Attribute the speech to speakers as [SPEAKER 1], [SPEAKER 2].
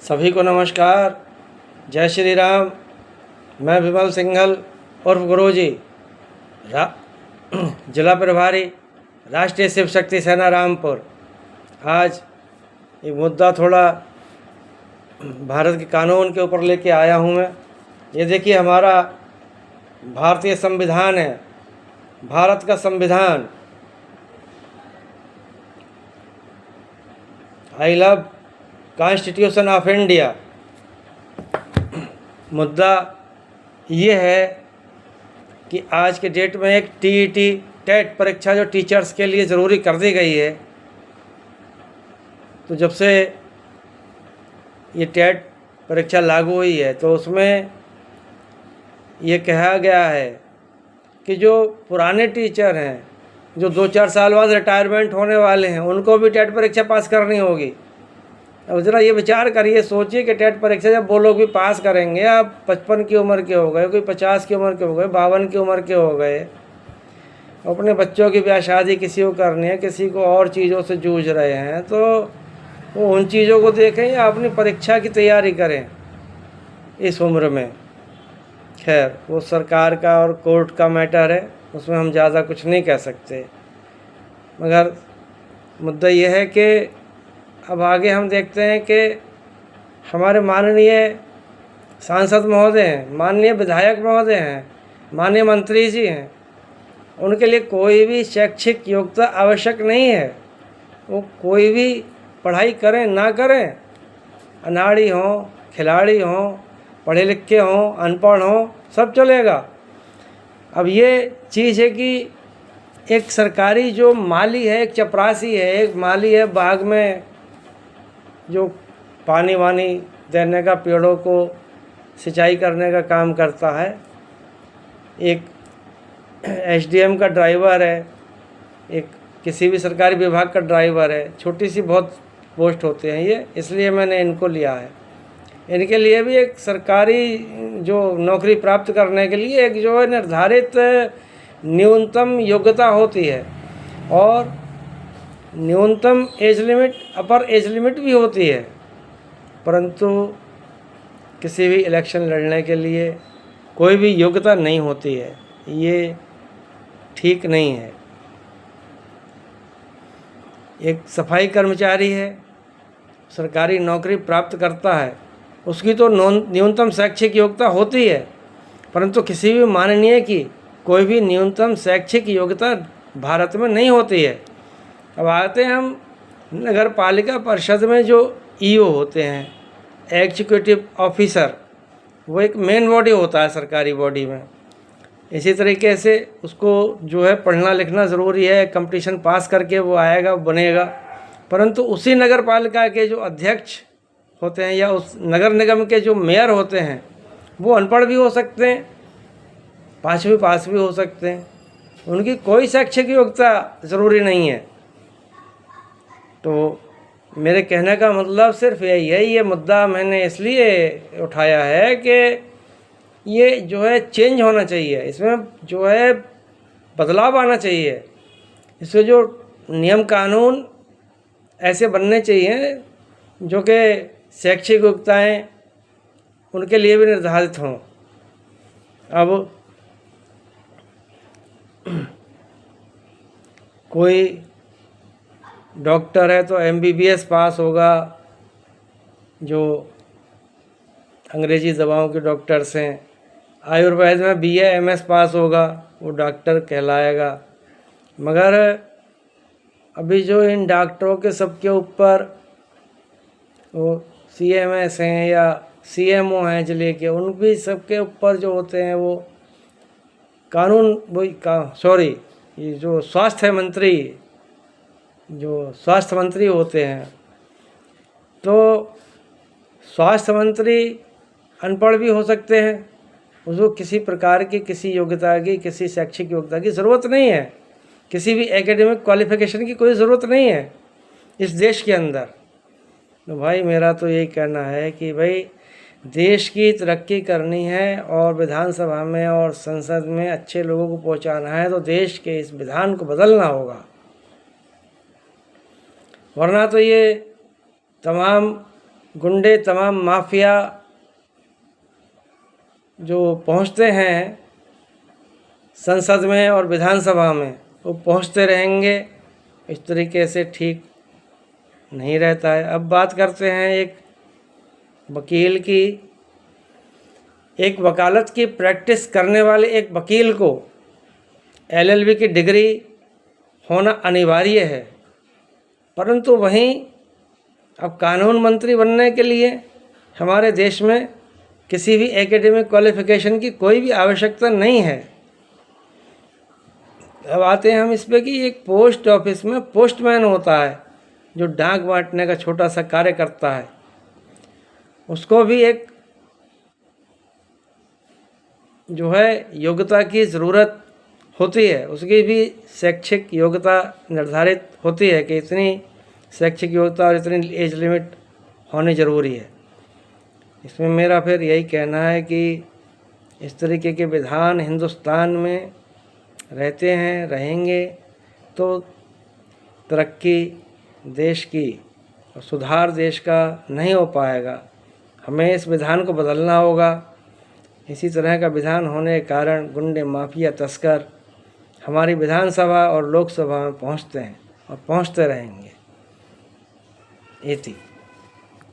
[SPEAKER 1] सभी को नमस्कार। जय श्री राम। मैं विमल सिंघल उर्फ गुरुजी, जिला प्रभारी राष्ट्रीय शिव शक्ति सेना रामपुर। आज एक मुद्दा थोड़ा भारत के कानून के ऊपर लेके आया हूँ मैं। ये देखिए, हमारा भारतीय संविधान है, भारत का संविधान। I love constitution of India. मुद्दा ये है कि आज के डेट में एक टीईटी टेट परीक्षा जो टीचर्स के लिए ज़रूरी कर दी गई है, तो जब से ये टेट परीक्षा लागू हुई है तो उसमें ये कहा गया है कि जो पुराने टीचर हैं, जो 2-4 साल बाद रिटायरमेंट होने वाले हैं, उनको भी टेट परीक्षा पास करनी होगी। अब ज़रा ये विचार करिए, सोचिए कि टेट परीक्षा जब वो लोग भी पास करेंगे, आप 55 की उम्र के हो गए, कोई 50 की उम्र के हो गए, 52 की उम्र के हो गए, अपने बच्चों की ब्याह शादी किसी को करनी है, किसी को और चीज़ों से जूझ रहे हैं, तो वो उन चीज़ों को देखें या अपनी परीक्षा की तैयारी करें इस उम्र में। खैर, वो सरकार का और कोर्ट का मैटर है, उसमें हम ज़्यादा कुछ नहीं कह सकते। मगर मुद्दा ये है कि अब आगे हम देखते हैं कि हमारे माननीय सांसद महोदय हैं, माननीय विधायक महोदय हैं, माननीय मंत्री जी हैं, उनके लिए कोई भी शैक्षिक योग्यता आवश्यक नहीं है। वो कोई भी पढ़ाई करें ना करें, अनाड़ी हों, खिलाड़ी हों, पढ़े लिखे हों, अनपढ़ हों, सब चलेगा। अब ये चीज़ है कि एक सरकारी जो माली है, एक चपरासी है, एक माली है बाग में जो पानी वानी देने का, पेड़ों को सिंचाई करने का काम करता है, एक एसडीएम का ड्राइवर है, एक किसी भी सरकारी विभाग का ड्राइवर है। छोटी सी बहुत पोस्ट होते हैं ये, इसलिए मैंने इनको लिया है। इनके लिए भी एक सरकारी जो नौकरी प्राप्त करने के लिए एक जो है निर्धारित न्यूनतम योग्यता होती है, और न्यूनतम एज लिमिट, अपर एज लिमिट भी होती है। परंतु किसी भी इलेक्शन लड़ने के लिए कोई भी योग्यता नहीं होती है, ये ठीक नहीं है। एक सफाई कर्मचारी है, सरकारी नौकरी प्राप्त करता है, उसकी तो न्यूनतम शैक्षिक योग्यता होती है, परंतु किसी भी माननीय की कोई भी न्यूनतम शैक्षिक योग्यता भारत में नहीं होती है। अब आते हैं हम नगर पालिका परिषद में जो ईओ होते हैं, एग्जीक्यूटिव ऑफिसर, वो एक मेन बॉडी होता है सरकारी बॉडी में। इसी तरीके से उसको जो है पढ़ना लिखना ज़रूरी है, कंपटीशन पास करके वो आएगा, बनेगा। परंतु उसी नगर पालिका के जो अध्यक्ष होते हैं या उस नगर निगम के जो मेयर होते हैं, वो अनपढ़ भी हो सकते हैं, 5वीं पास भी हो सकते हैं, उनकी कोई शैक्षिक योग्यता ज़रूरी नहीं है। तो मेरे कहने का मतलब सिर्फ यही है। ये मुद्दा मैंने इसलिए उठाया है कि ये जो है चेंज होना चाहिए, इसमें जो है बदलाव आना चाहिए। इसमें जो नियम कानून ऐसे बनने चाहिए जो कि शैक्षिक योग्यताएँ उनके लिए भी निर्धारित हों। अब कोई डॉक्टर है तो एमबीबीएस पास होगा, जो अंग्रेज़ी दवाओं के डॉक्टर्स हैं। आयुर्वेद में बीए एमएस पास होगा, वो डॉक्टर कहलाएगा। मगर अभी जो इन डॉक्टरों के सबके ऊपर वो सीएमएस हैं या सीएमओ हैं जिले के, उन भी सबके ऊपर जो होते हैं वो कानून, ये जो स्वास्थ्य मंत्री होते हैं, तो स्वास्थ्य मंत्री अनपढ़ भी हो सकते हैं। उसको किसी प्रकार की किसी योग्यता की, किसी शैक्षिक योग्यता की ज़रूरत नहीं है, किसी भी एकेडमिक क्वालिफ़िकेशन की कोई ज़रूरत नहीं है इस देश के अंदर। तो भाई मेरा तो यही कहना है कि भाई देश की तरक्की करनी है और विधानसभा में और संसद में अच्छे लोगों को पहुंचाना है, तो देश के इस विधान को बदलना होगा। वरना तो ये तमाम गुंडे तमाम माफिया जो पहुंचते हैं संसद में और विधानसभा में, वो पहुंचते रहेंगे। इस तरीके से ठीक नहीं रहता है। अब बात करते हैं एक वकील की। एक वकालत की प्रैक्टिस करने वाले एक वकील को LLB की डिग्री होना अनिवार्य है, परंतु वहीं अब कानून मंत्री बनने के लिए हमारे देश में किसी भी एकेडमिक क्वालिफिकेशन की कोई भी आवश्यकता नहीं है। अब आते हैं हम इस पे कि एक पोस्ट ऑफिस में पोस्टमैन होता है जो डाक बांटने का छोटा सा कार्य करता है, उसको भी एक जो है योग्यता की ज़रूरत होती है। उसकी भी शैक्षिक योग्यता निर्धारित होती है कि इतनी शैक्षिक योग्यता और इतनी एज लिमिट होनी ज़रूरी है। इसमें मेरा फिर यही कहना है कि इस तरीके के विधान हिंदुस्तान में रहते हैं, रहेंगे तो तरक्की देश की और सुधार देश का नहीं हो पाएगा। हमें इस विधान को बदलना होगा। इसी तरह का विधान होने के कारण गुंडे माफिया तस्कर हमारी विधानसभा और लोकसभा में पहुंचते हैं और पहुंचते रहेंगे। इति